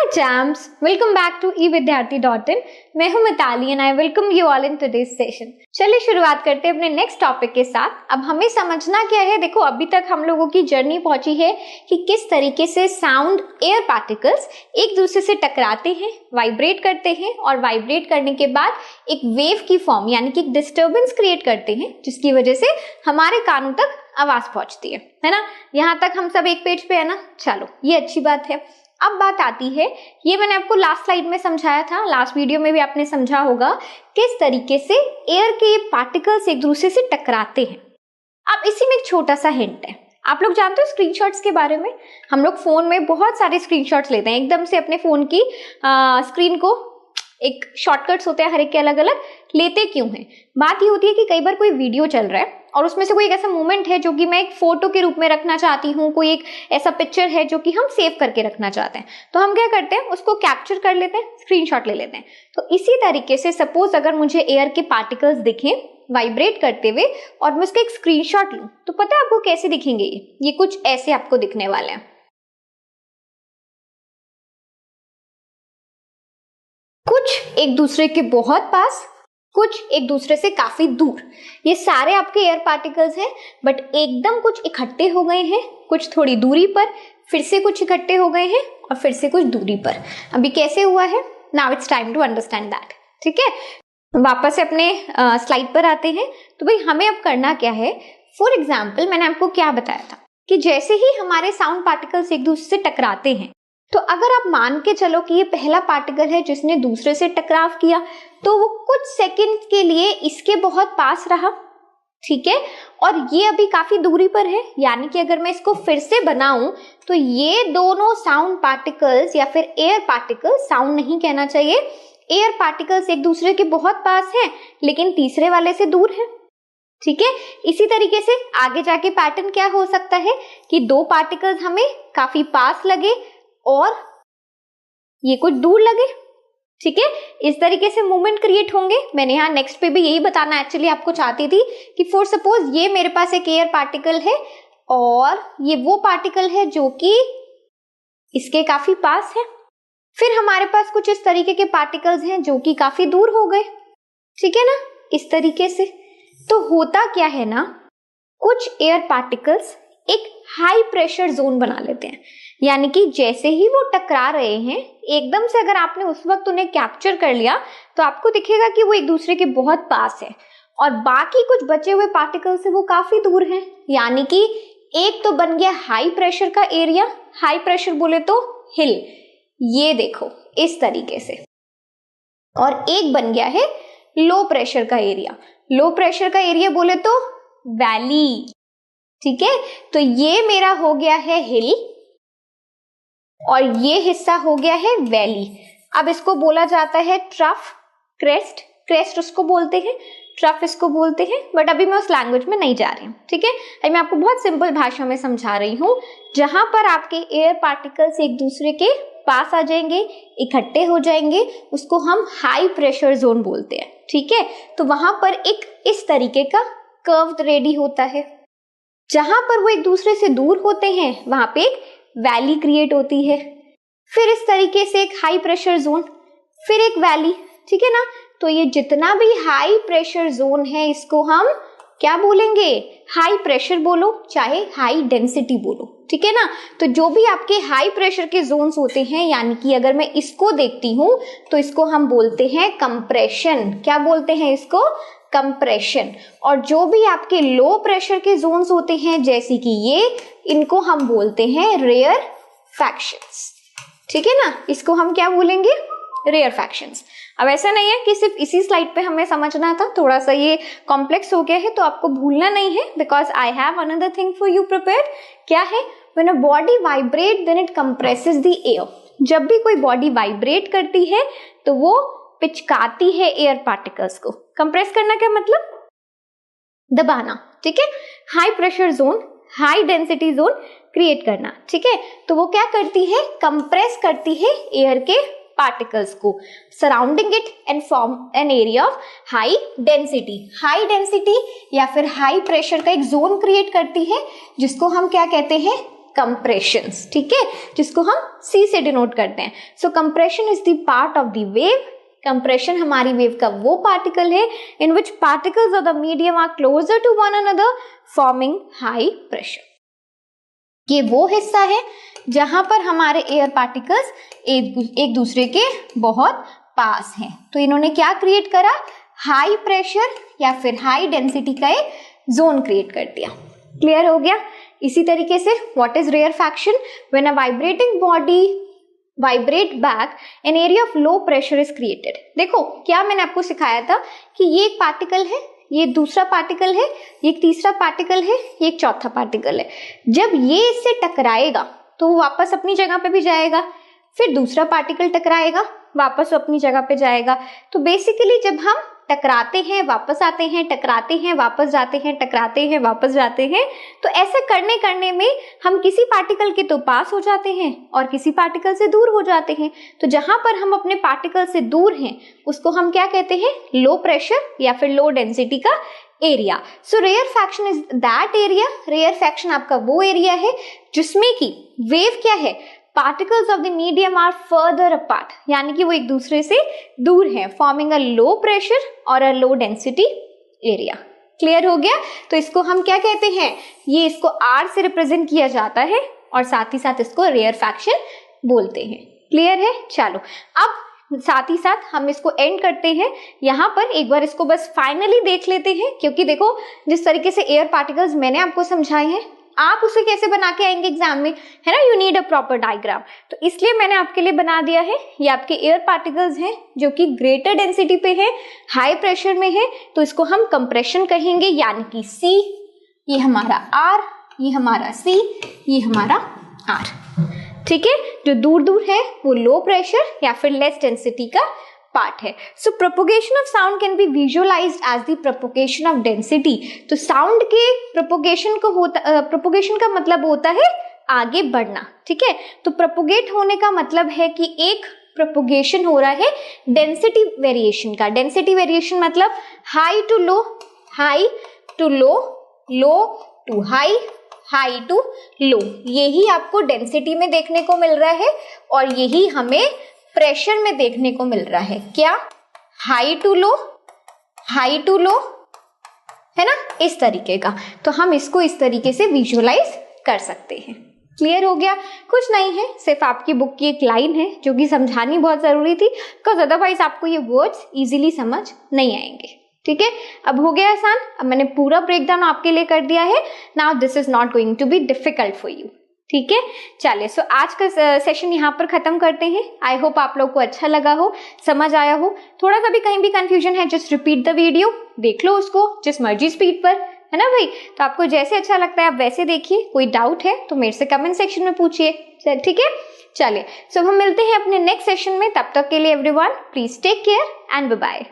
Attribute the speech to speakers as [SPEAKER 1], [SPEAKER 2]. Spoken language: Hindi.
[SPEAKER 1] Hi Champs, welcome back to evidyarthi.in। मैं हूं Mitali and I welcome you all in today's session. चलिए शुरुआत करते हैं अपने नेक्स्ट टॉपिक के साथ। अब हमें समझना क्या है, देखो अभी तक हम लोगों की जर्नी पहुंची है कि किस तरीके से साउंड एयर पार्टिकल्स एक दूसरे से टकराते हैं, वाइब्रेट करते हैं और वाइब्रेट करने के बाद एक वेव की फॉर्म यानी कि एक डिस्टर्बेंस क्रिएट करते हैं, जिसकी वजह से हमारे कानों तक आवाज पहुंचती है ना। यहाँ तक हम सब एक पेज पे है ना। चलो ये अच्छी बात है। अब बात आती है, ये मैंने आपको लास्ट स्लाइड में समझाया था, लास्ट वीडियो में भी आपने समझा होगा किस तरीके से एयर के ये पार्टिकल्स एक दूसरे से टकराते हैं। अब इसी में एक छोटा सा हिंट है। आप लोग जानते हो स्क्रीनशॉट्स के बारे में? हम लोग फोन में बहुत सारे स्क्रीनशॉट्स लेते हैं, एकदम से अपने फोन की स्क्रीन को एक शॉर्टकट्स होते हैं हर एक के अलग अलग। लेते क्यों हैं? बात ये होती है कि कई बार कोई वीडियो चल रहा है और उसमें से कोई एक ऐसा मोमेंट है जो कि मैं एक फोटो के रूप में रखना चाहती हूँ, कोई एक ऐसा पिक्चर है जो कि हम सेव करके रखना चाहते हैं, तो हम क्या करते हैं, उसको कैप्चर कर लेते हैं, स्क्रीनशॉट ले लेते हैं। तो इसी तरीके से सपोज अगर मुझे एयर के पार्टिकल्स दिखें वाइब्रेट करते हुए और मैं उसका एक स्क्रीनशॉट लूं, तो पता है आपको कैसे दिखेंगे? ये कुछ ऐसे आपको दिखने वाले हैं। कुछ एक दूसरे के बहुत पास, कुछ एक दूसरे से काफी दूर। ये सारे आपके एयर पार्टिकल्स हैं, बट एकदम कुछ इकट्ठे हो गए हैं, कुछ थोड़ी दूरी पर, फिर से कुछ इकट्ठे हो गए हैं और फिर से कुछ दूरी पर। अभी कैसे हुआ है? Now it's time to understand that. ठीक है, वापस से अपने स्लाइड पर आते हैं। तो भाई हमें अब करना क्या है? फॉर एग्जाम्पल मैंने आपको क्या बताया था कि जैसे ही हमारे साउंड पार्टिकल्स एक दूसरे से टकराते हैं, तो अगर आप मान के चलो कि ये पहला पार्टिकल है जिसने दूसरे से टकराव किया, तो वो कुछ सेकंड के लिए इसके बहुत पास रहा, ठीक है, और ये अभी काफी दूरी पर है। यानी कि अगर मैं इसको फिर से बनाऊं तो ये दोनों साउंड पार्टिकल्स या फिर एयर पार्टिकल्स, साउंड नहीं कहना चाहिए, एयर पार्टिकल्स एक दूसरे के बहुत पास हैं लेकिन तीसरे वाले से दूर है। ठीक है, इसी तरीके से आगे जाके पैटर्न क्या हो सकता है कि दो पार्टिकल्स हमें काफी पास लगे और ये कुछ दूर लगे। ठीक है, इस तरीके से मूवमेंट क्रिएट होंगे। मैंने यहाँ नेक्स्ट पे भी यही बताना एक्चुअली आपको चाहती थी कि फॉर सपोज ये मेरे पास एक एयर पार्टिकल है और ये वो पार्टिकल है जो कि इसके काफी पास है। फिर हमारे पास कुछ इस तरीके के पार्टिकल्स हैं जो कि काफी दूर हो गए। ठीक है ना, इस तरीके से। तो होता क्या है ना, कुछ एयर पार्टिकल्स एक हाई प्रेशर जोन बना लेते हैं। यानी कि जैसे ही वो टकरा रहे हैं, एकदम से अगर आपने उस वक्त उन्हें कैप्चर कर लिया तो आपको दिखेगा कि वो एक दूसरे के बहुत पास है और बाकी कुछ बचे हुए पार्टिकल से वो काफी दूर हैं। यानी कि एक तो बन गया हाई प्रेशर का एरिया, हाई प्रेशर बोले तो हिल, ये देखो इस तरीके से, और एक बन गया है लो प्रेशर का एरिया। लो प्रेशर का एरिया बोले तो वैली। ठीक है, तो ये मेरा हो गया है हिल और ये हिस्सा हो गया है वैली। अब इसको बोला जाता है ट्रफ, क्रेस्ट, क्रेस्ट उसको बोलते हैं, ट्रफ इसको बोलते हैं, बट अभी मैं उस लैंग्वेज में नहीं जा रही हूँ। ठीक है, अभी मैं आपको बहुत सिंपल भाषा में समझा रही हूँ। जहां पर आपके एयर पार्टिकल्स एक दूसरे के पास आ जाएंगे, इकट्ठे हो जाएंगे, उसको हम हाई प्रेशर जोन बोलते हैं। ठीक है, तो वहां पर एक इस तरीके का कर्व्ड रेडी होता है। जहां पर वो एक दूसरे से दूर होते हैं वहां पे एक वैली क्रिएट होती है। फिर इस तरीके से एक हाई प्रेशर जोन, फिर एक वैली। ठीक है ना, तो ये जितना भी हाई प्रेशर जोन है इसको हम क्या बोलेंगे? हाई प्रेशर बोलो चाहे हाई डेंसिटी बोलो। ठीक है ना, तो जो भी आपके हाई प्रेशर के जोन्स होते हैं, यानी कि अगर मैं इसको देखती हूं तो इसको हम बोलते हैं कंप्रेशन। क्या बोलते हैं इसको? कंप्रेशन। और जो भी आपके लो प्रेशर के जोन्स होते हैं जैसे कि ये, इनको हम बोलते हैं रेयर फैक्शंस। ठीक है ना, इसको हम क्या बोलेंगे? Rarefactions. अब ऐसा नहीं है कि सिर्फ इसी स्लाइड पे हमें समझना था, थोड़ा सा ये कॉम्प्लेक्स हो गया है तो आपको भूलना नहीं है, because I have another thing for you prepared. क्या है? When a body vibrate then it compresses the air. जब भी कोई बॉडी वाइब्रेट करती है तो वो पिचकाती है एयर पार्टिकल्स को। कंप्रेस करना क्या मतलब? दबाना। ठीक है, high pressure zone, high density zone create करना। ठीक है, तो वो क्या करती है? कंप्रेस करती है एयर के पार्टिकल्स को, surrounding it and form an area of high density. High density या फिर हाई प्रेशर का एक जोन क्रिएट करती है जिसको हम क्या कहते हैं? कंप्रेशंस, ठीक है, जिसको हम C से डिनोट करते हैं. So compression is the part of the wave. Compression हमारी वेव का वो पार्टिकल है in which particles of the medium are closer to one another forming high pressure. ये वो हिस्सा है जहां पर हमारे एयर पार्टिकल्स एक दूसरे के बहुत पास हैं. तो इन्होंने क्या क्रिएट करा, हाई प्रेशर या फिर हाई डेंसिटी का एक जोन क्रिएट कर दिया. क्लियर हो गया. इसी तरीके से what is rarefaction, when a vibrating body vibrate back an area of low pressure is created. देखो क्या मैंने आपको सिखाया था कि ये एक पार्टिकल है, ये दूसरा पार्टिकल है, ये एक तीसरा पार्टिकल है, ये एक चौथा पार्टिकल है. जब ये इससे टकराएगा तो वो वापस अपनी जगह पे भी जाएगा, फिर दूसरा पार्टिकल टकराएगा, वापस अपनी जगह पे जाएगा. तो बेसिकली जब हम टकराते हैं वापस आते हैं, टकराते हैं वापस जाते हैं, टकराते हैं वापस जाते हैं, तो ऐसे करने में हम किसी पार्टिकल के तो पास हो जाते हैं और किसी पार्टिकल से दूर हो जाते हैं. तो जहां पर हम अपने पार्टिकल से दूर हैं उसको हम क्या कहते हैं, लो प्रेशर या फिर लो डेंसिटी का area. So rarefaction is that area. Rarefaction आपका वो एरिया है जिसमें कि वेव क्या है, particles of the medium are further apart, यानी कि वो एक दूसरे से दूर हैं, फॉर्मिंग अ लो प्रेशर और अ लो डेंसिटी एरिया. क्लियर हो गया. तो इसको हम क्या कहते हैं, ये इसको R से रिप्रेजेंट किया जाता है और साथ ही साथ इसको रेयरफैक्शन बोलते हैं. क्लियर है. चलो अब साथ ही साथ हम इसको एंड करते हैं. यहाँ पर एक बार इसको बस फाइनली देख लेते हैं, क्योंकि देखो जिस तरीके से एयर पार्टिकल्स मैंने आपको समझाए हैं आप उसे कैसे बना के आएंगे एग्जाम में, है ना, you need a proper diagram. तो इसलिए मैंने आपके लिए बना दिया है. ये आपके एयर पार्टिकल्स हैं जो कि ग्रेटर डेंसिटी पे है, हाई प्रेशर में है, तो इसको हम कंप्रेशन कहेंगे, यानी कि C, ये हमारा R, ये हमारा C, ये हमारा R. ठीक है. जो दूर दूर है वो लो प्रेशर या फिर लेस डेंसिटी का पार्ट है. So propagation of sound can be visualised as the propagation of density. तो साउंड के प्रोपोगेशन को होता प्रोपोगेशन का मतलब होता है आगे बढ़ना. ठीक है. तो प्रोपोगेट होने का मतलब है कि एक प्रोपोगेशन हो रहा है डेंसिटी वेरिएशन का. डेंसिटी वेरिएशन मतलब high to low, high to low, low to high, high to low. यही आपको डेंसिटी में देखने को मिल रहा है और यही हमें प्रेशर में देखने को मिल रहा है. क्या, high to low, high to low, है ना, इस तरीके का. तो हम इसको इस तरीके से विजुअलाइज कर सकते हैं. क्लियर हो गया. कुछ नहीं है, सिर्फ आपकी बुक की एक लाइन है जो कि समझानी बहुत जरूरी थी, बिकॉज अदरवाइज आपको ये वर्ड्स इजीली समझ नहीं आएंगे. ठीक है. अब हो गया आसान. अब मैंने पूरा ब्रेकडाउन आपके लिए कर दिया है. Now this is not going to be difficult for you. ठीक है. चलिए, सो आज का सेशन यहाँ पर खत्म करते हैं. आई होप आप लोग को अच्छा लगा हो, समझ आया हो. थोड़ा सा भी कहीं भी कंफ्यूजन है, जस्ट रिपीट द वीडियो, देख लो उसको जिस मर्जी स्पीड पर, है ना भाई. तो आपको जैसे अच्छा लगता है आप वैसे देखिए. कोई डाउट है तो मेरे से कमेंट सेक्शन में पूछिए. ठीक है. चलिए, सो हम मिलते हैं अपने नेक्स्ट सेशन में. तब तक के लिए everyone please take care and bye bye.